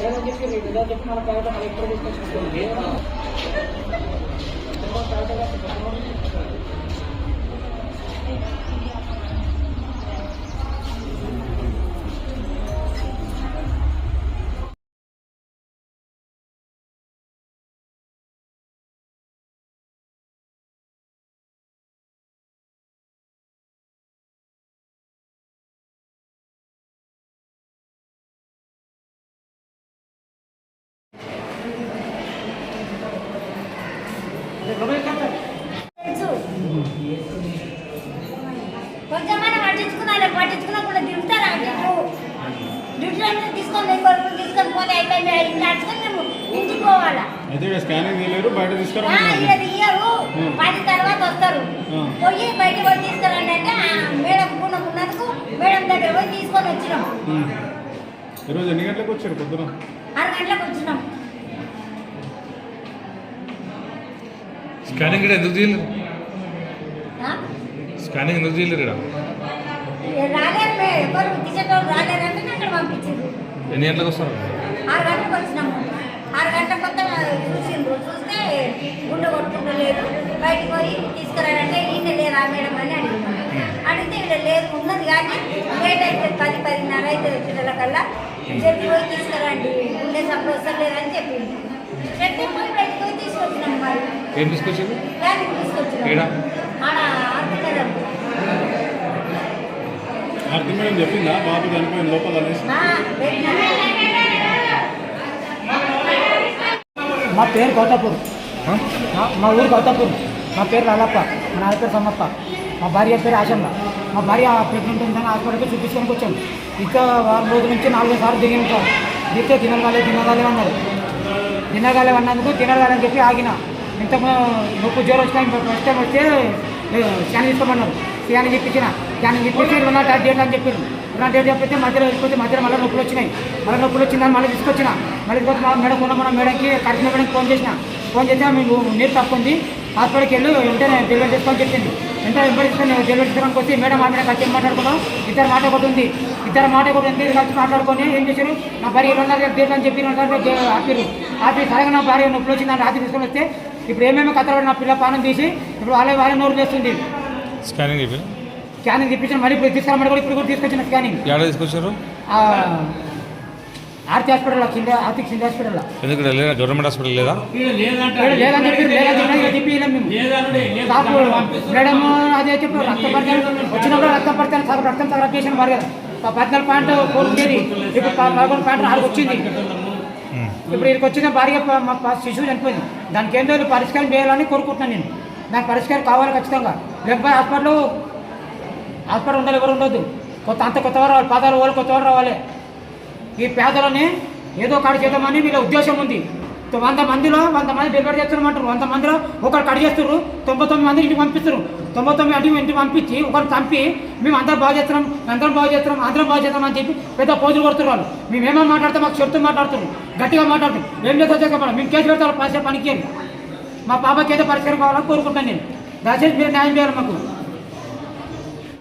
లేదని చెప్పి నిజాలు చెప్పి మన ప్రైవేట్ మన ఎక్కడ తీసుకొచ్చుకుంటుంది లేదా కొంచెమైనా పట్టించుకున్నప్పుడు దిగుతారా డ్యూటీలో తీసుకొని పోతే అయిపోయింది నడుచుకొని మేము ఇంటికి పోవాలా స్కానింగ్ బయట ఇయ్యరు 10 తర్వాత వస్తారు పోయి బయట పోయి తీసుకురండి అంటే మేడం పూర్ణం ఉన్నందుకు మేడం దగ్గర పోయి తీసుకొని వచ్చినాం. ఈరోజు ఎన్ని గంటలకు వచ్చారు? పొద్దున 6 గంటలకు వచ్చినాం. స్కానింగ్ ఎందుకు చేయలేదు? స్కానింగ్ ఎందుకు చేయలేరు? రాలేరు, ఎవరు తీసేటోళ్ళు రాలేరంటే అక్కడ పంపించారు. ఎన్ని గంటలకు వస్తారు? 6 గంటలకు వచ్చినాము. 6 గంటల కొత్త చూసిండ్రు, చూస్తే గుండె కొట్టుకుంటలేదు, బయటకు పోయి తీసుకురాడంటే ఈయన లేరా మేడం అని అడిగితే ఇక్కడ లేదు ఉన్నది కానీ లేట్ అయితే 10-10:30 అయితే పిల్లలకల్లా చెప్పి పోయి తీసుకురండి గుండె సప్పుడు వస్తలేదని చెప్పింది. చెప్తే పోయి బయటకు పోయి తీసుకొచ్చినాం. మరి ఏం తీసుకొచ్చారు? ప్లానింగ్ తీసుకొచ్చినాం. ఆడ ఆర్తి మేడం చెప్పిందా బాబు చనిపోయిన లోపల? మా పేరు గౌతాపూర్, మా ఊరు గౌతాపూర్. మా పేరు లాలప్ప, మా నాన్న పేరు సమ్మప్ప, మా భార్య పేరు ఆశమ్మ. మా భార్య ప్రెగ్నెంట్ ఉందని హాస్పిటల్కి చూపించుకోనికి వచ్చాను. ఇంకా వారం రోజుల నుంచి 4 సార్లు దిగిన సార్. దిగితే తినగాలే అన్నారు. తినగాలే అన్నందుకు తినగాలని చెప్పి ఆగిన. ఇంతకు నొప్పి జ్వరం వచ్చినా ఫస్ట్ టైం వస్తే స్కాన్ తీసుకోమన్నారు. స్కానింగ్ ఇప్పించిన. స్కానింగ్ ఇప్పించి 2 డేట్ అని చెప్పారు. 2 డేట్ చెప్పితే మధ్యలో వెళ్ళిపోతే మధ్యలో మళ్ళీ నొప్పులు వచ్చినాయి. వచ్చిందని మళ్ళీ తీసుకొచ్చిన. మళ్ళీ మేడం ఉన్న మేడంకి కరెక్ట్ మేడంకి ఫోన్ చేసిన. ఫోన్ చేస్తే మీకు నీరు తప్పుంది, హాస్పిటల్కి వెళ్ళి వెంటనే డెలివరీ చేసుకొని చెప్పింది. వెంటనే వెంబడి తీసుకొని డెలివరీ చేసుకోవడానికి వచ్చి మేడం ఆమె కలిసి మాట్లాడుకున్నాం. ఇద్దరు మాట ఒకటి ఉంది కలిసి మాట్లాడుకొని ఏం చేశారు, నా భార్య 2 డేట్ అని చెప్పి 2 ఆపిరు. సరిగా నా భార్య నొప్పులు వచ్చిందని రాత్రి తీసుకొని వస్తే ఇప్పుడు ఏమేమి కథలు నా పిల్ల పానం తీసి ఇప్పుడు వాళ్ళ నోరు చేస్తుంది. స్కానింగ్ ఇప్పించిన మళ్ళీ ఇప్పుడు తీసుకురామని కూడా ఇప్పుడు తీసుకొచ్చిన. స్కానింగ్ ఎక్కడ తీసుకొచ్చారు? ఆర్తి హాస్పిటల్, ఆర్తిక్ సింధు హాస్పిటల్. గవర్నమెంట్ హాస్పిటల్ లేదా? లేదని చెప్పి మేడం అదే చెప్పి రక్తం పడతాను వచ్చినప్పుడు రక్తం పడతాను సార్, రక్తం తగ్గ చేసిన మరి 14.4 ఉండేది, ఇప్పుడు 11.6 వచ్చింది. ఇప్పుడు ఇక్కడికి వచ్చిన భార్య శిశువు చనిపోయింది. దానికి ఏంటో పరిష్కారం చేయాలని కోరుకుంటున్నాను నేను. నాకు పరిష్కారం కావాలి ఖచ్చితంగా. లేకపోతే హాస్పిటల్ ఉండాలి, ఎవరు ఉండొద్దు. కొత్తవారు రావాలి, పాదాలు వాళ్ళు కొత్తవారు రావాలి. ఈ పేదలని ఏదో కాడి చేద్దామని వీళ్ళ ఉద్దేశం ఉంది. 100 మందిలో 100 మంది డెలివరీ చేస్తున్నామంటారు. 100 మందిలో ఒకరు కడి చేస్తారు, 99 మంది ఇంటికి పంపిస్తారు. 99 ఇంటికి పంపించి ఒకరు చంపి మేము అందరం బాగు చేస్తున్నాం అందరం బాగు చేస్తాం అని చెప్పి పెద్ద పోజులు కొడుతున్నారు వాళ్ళు. మేమేమో మాట్లాడతాం, మాకు చెప్తూ మాట్లాడుతున్నాం, గట్టిగా మాట్లాడుతాం. ఏం లేదు చెప్పండి, మేము కేసు పెడతాం పనిచేయాలి. మా పాపకి ఏదో పరిష్కారం కావాలని కోరుకుంటాను నేను. దయచేసి మీరు న్యాయం చేయాలి మాకు.